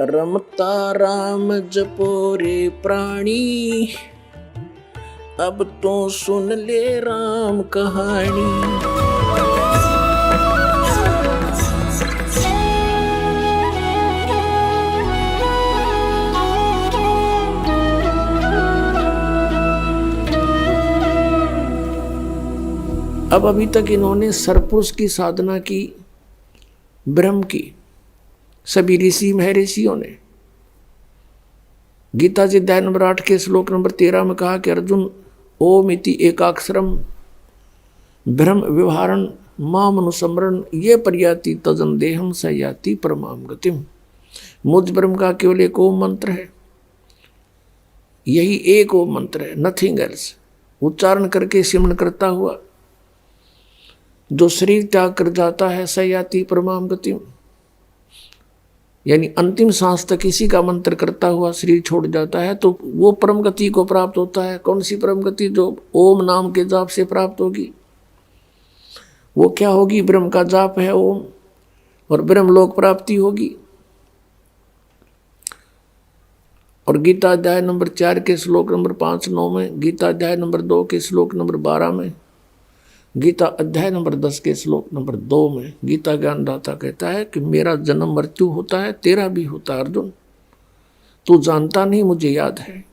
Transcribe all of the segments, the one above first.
रमता राम जपो रे प्राणी, अब तो सुन ले राम कहानी। अब अभी तक इन्होंने सरपुरुष की साधना की, ब्रह्म की, सभी ऋषि महर्षियों ने। गीता जी अध्याय नंबर 8 के श्लोक नंबर 13 में कहा कि अर्जुन ओम इति एकाक्षरम ब्रह्म व्यवहारन माम अनुसमरण ये पर्याति तजन देहम स याति परमाम गतिम। मुझ ब्रह्म का केवल एक ओम मंत्र है, यही एक ओम मंत्र है, नथिंग एल्स। उच्चारण करके सिमरण करता हुआ जो शरीर त्याग कर जाता है स याति परमाम गतिम, यानी अंतिम सांस तक इसी का मंत्र करता हुआ शरीर छोड़ जाता है तो वो परम गति को प्राप्त होता है। कौन सी परम गति? जो ओम नाम के जाप से प्राप्त होगी। वो क्या होगी? ब्रह्म का जाप है ओम, और ब्रह्म लोक प्राप्ति होगी। और गीता अध्याय नंबर 4 के श्लोक नंबर 5-9 में, गीता अध्याय नंबर 2 के श्लोक नंबर 12 में, गीता अध्याय नंबर 10 के श्लोक नंबर 2 में गीता ज्ञानदाता कहता है कि मेरा जन्म मृत्यु होता है, तेरा भी होता है अर्जुन, तू जानता नहीं, मुझे याद है।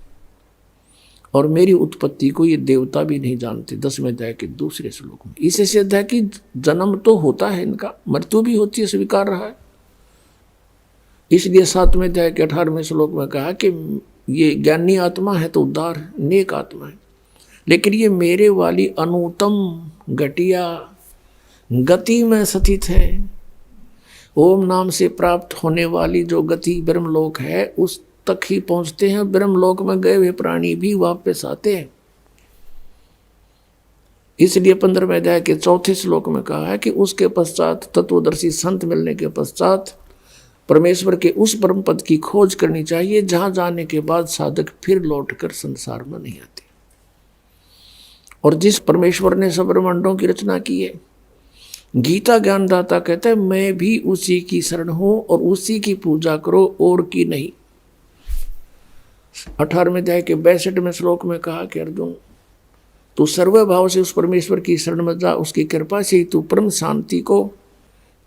और मेरी उत्पत्ति को ये देवता भी नहीं जानते। 10वें अध्याय के दूसरे श्लोक में इसे सिद्ध है कि जन्म तो होता है इनका, मृत्यु भी होती है, स्वीकार रहा है। इसलिए 7वें अध्याय के 18वें श्लोक में कहा कि ये ज्ञानी आत्मा है तो उद्धार है, नेक आत्मा है, लेकिन ये मेरे वाली अनुत्तम घटिया गति में स्थित है। ओम नाम से प्राप्त होने वाली जो गति ब्रह्मलोक है उस तक ही पहुंचते हैं। ब्रह्मलोक में गए हुए प्राणी भी वापस आते हैं। इसलिए 15वें अध्याय के 4थे श्लोक में कहा है कि उसके पश्चात तत्वदर्शी संत मिलने के पश्चात परमेश्वर के उस परम पद की खोज करनी चाहिए जहां जाने के बाद साधक फिर लौटकर संसार में नहीं आते। और जिस परमेश्वर ने सब ब्रह्मांडों की रचना की है, गीता ज्ञानदाता कहता है मैं भी उसी की शरण हूं और उसी की पूजा करो और की नहीं। 18वें अध्याय के 62वें श्लोक में कहा कि अर्जुन तू सर्वभाव से उस परमेश्वर की शरण में जा, उसकी कृपा से ही तू परम शांति को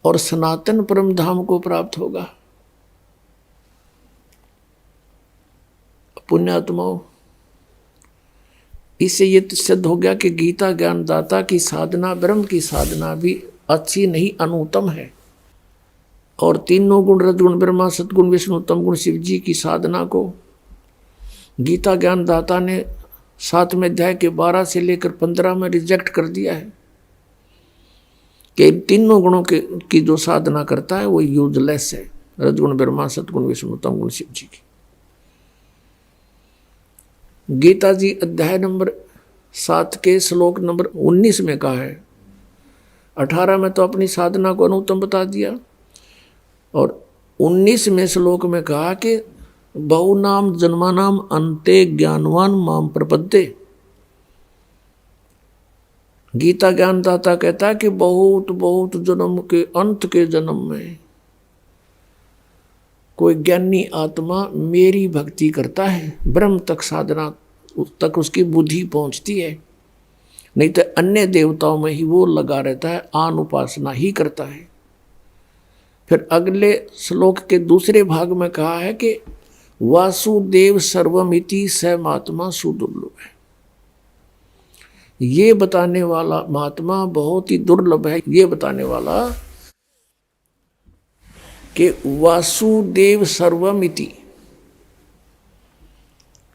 और सनातन परम धाम को प्राप्त होगा। पुण्यात्माओं, इससे ये सिद्ध हो गया कि गीता ज्ञानदाता की साधना, ब्रह्म की साधना भी अच्छी नहीं, अनुत्तम है। और तीनों गुण रजगुण ब्रह्मा सतगुण विष्णु उत्तम गुण शिव जी की साधना को गीता ज्ञानदाता ने 7वें अध्याय के 12 से लेकर 15 में रिजेक्ट कर दिया है कि तीनों गुणों की जो साधना करता है वो यूजलेस है। रजगुण ब्रह्मा सतगुण विष्णु उत्तम गुण शिव जी की। गीता जी अध्याय नंबर 7 के श्लोक नंबर 19 में कहा है, 18 में तो अपनी साधना को अनुत्तम बता दिया, और 19वें श्लोक में कहा कि बहुनाम जन्मानाम अंते ज्ञानवान माम प्रपद्ये। गीता ज्ञानदाता कहता है कि बहुत बहुत जन्म के अंत के जन्म में कोई ज्ञानी आत्मा मेरी भक्ति करता है, ब्रह्म तक साधना तक उसकी बुद्धि पहुंचती है, नहीं तो अन्य देवताओं में ही वो लगा रहता है, आन उपासना ही करता है। फिर अगले श्लोक के दूसरे भाग में कहा है कि वासुदेव सर्वमिति स महात्मा सुदुर्लभ है। ये बताने वाला महात्मा बहुत ही दुर्लभ है। ये बताने वाला कि वासुदेव सर्वमिति,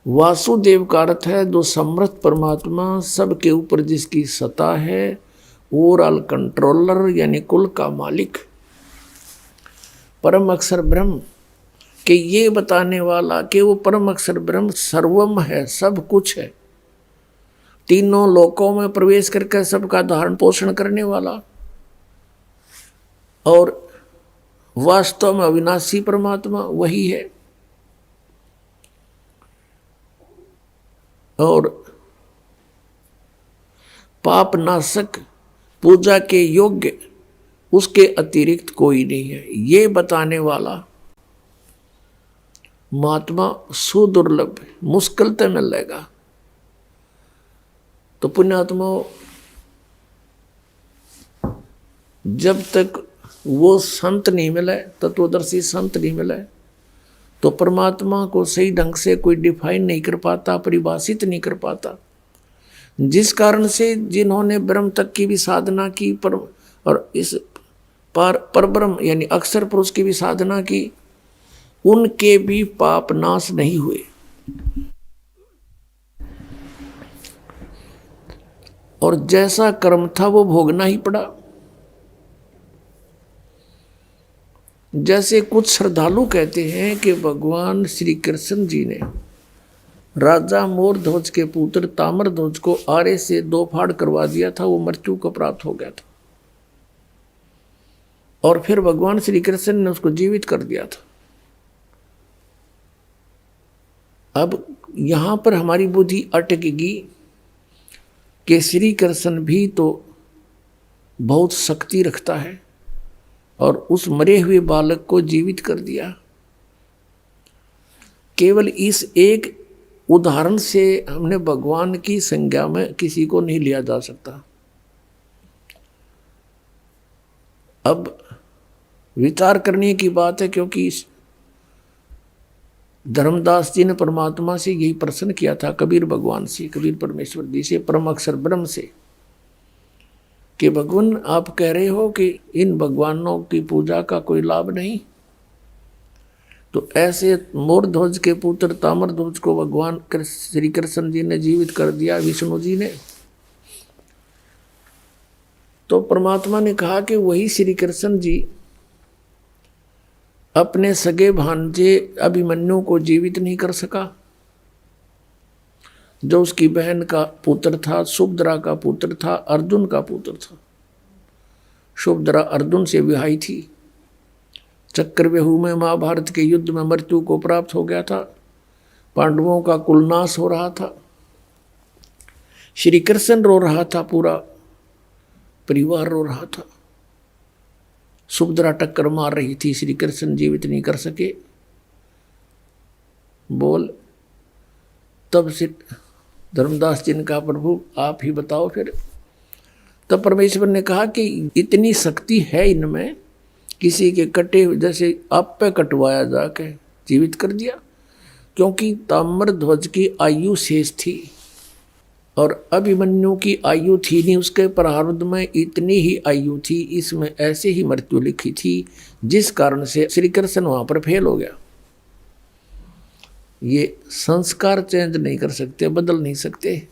वासुदेव का अर्थ है जो समर्थ परमात्मा, सबके ऊपर जिसकी सत्ता है, ओवरऑल कंट्रोलर यानी कुल का मालिक, परम अक्षर ब्रह्म कि ये बताने वाला कि वो परम अक्षर ब्रह्म सर्वम है, सब कुछ है, तीनों लोकों में प्रवेश करके सबका धारण पोषण करने वाला, और वास्तव में अविनाशी परमात्मा वही है। और पाप नाशक, पूजा के योग्य उसके अतिरिक्त कोई नहीं है। ये बताने वाला महात्मा सुदुर्लभ है, मुश्किल से मिलेगा। तो पुण्यात्मा जब तक वो संत नहीं मिले, तत्वदर्शी संत नहीं मिले, तो परमात्मा को सही ढंग से कोई डिफाइन नहीं कर पाता, परिभाषित नहीं कर पाता। जिस कारण से जिन्होंने ब्रह्म तक की भी साधना की और इस परब्रह्म यानी अक्षर पुरुष की भी साधना की, उनके भी पाप नाश नहीं हुए। और जैसा कर्म था वो भोगना ही पड़ा। जैसे कुछ श्रद्धालु कहते हैं कि भगवान श्री कृष्ण जी ने राजा मोर ध्वज के पुत्र ताम्र ध्वज को आरे से 2 फाड़ करवा दिया था, वो मृत्यु को प्राप्त हो गया था, और फिर भगवान श्री कृष्ण ने उसको जीवित कर दिया था। अब यहां पर हमारी बुद्धि अटकेगी कि श्री कृष्ण भी तो बहुत शक्ति रखता है और उस मरे हुए बालक को जीवित कर दिया। केवल इस एक उदाहरण से हमने भगवान की संज्ञा में किसी को नहीं लिया जा सकता। अब विचार करने की बात है, क्योंकि धर्मदास जी ने परमात्मा से यही प्रश्न किया था, कबीर भगवान से, कबीर परमेश्वर जी से, परम अक्षर ब्रह्म से, कि भगवान आप कह रहे हो कि इन भगवानों की पूजा का कोई लाभ नहीं, तो ऐसे मोर ध्वज के पुत्र ताम्र ध्वज को भगवान श्री कृष्ण जी ने जीवित कर दिया, विष्णु जी ने। तो परमात्मा ने कहा कि वही श्री कृष्ण जी अपने सगे भांजे अभिमन्यु को जीवित नहीं कर सका, जो उसकी बहन का पुत्र था, सुभद्रा का पुत्र था, अर्जुन का पुत्र था। सुभद्रा अर्जुन से विवाही थी। चक्रव्यूह में महाभारत के युद्ध में मृत्यु को प्राप्त हो गया था, पांडवों का कुलनाश हो रहा था, श्री कृष्ण रो रहा था, पूरा परिवार रो रहा था। सुभद्रा टक्कर मार रही थी, श्री कृष्ण जीवित नहीं कर सके। बोल तब से धर्मदास जी ने कहा, प्रभु आप ही बताओ फिर। तब परमेश्वर ने कहा कि इतनी शक्ति है इनमें, किसी के कटे जैसे आप पे कटवाया जाके जीवित कर दिया, क्योंकि ताम्र ध्वज की आयु शेष थी और अभिमन्यु की आयु थी नहीं, उसके प्रारब्ध में इतनी ही आयु थी, इसमें ऐसे ही मृत्यु लिखी थी, जिस कारण से श्री कृष्ण वहां पर फेल हो गया। ये संस्कार चेंज नहीं कर सकते, बदल नहीं सकते।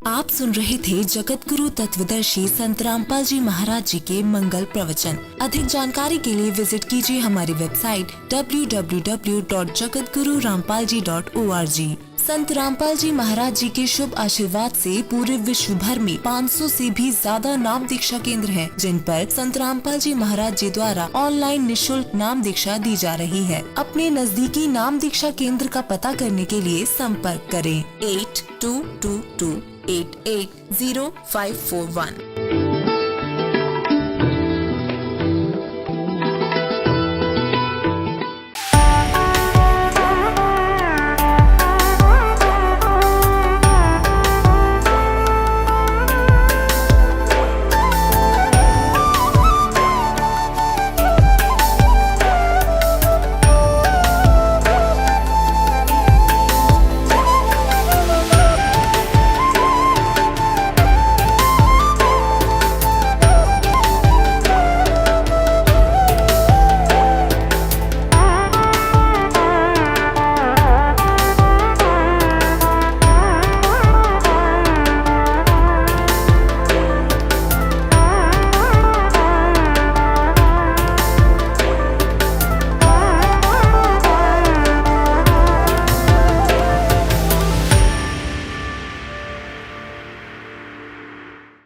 आप सुन रहे थे जगत गुरु तत्वदर्शी संत रामपाल जी महाराज जी के मंगल प्रवचन। अधिक जानकारी के लिए विजिट कीजिए हमारी वेबसाइट www.jagatgururampalji.org। संत रामपाल जी महाराज जी के शुभ आशीर्वाद से पूरे विश्व भर में 500 से भी ज्यादा नाम दीक्षा केंद्र हैं, जिन पर संत रामपाल जी महाराज जी द्वारा ऑनलाइन निशुल्क नाम दीक्षा दी जा रही है। अपने नजदीकी नाम दीक्षा केंद्र का पता करने के लिए संपर्क करें 8222880541।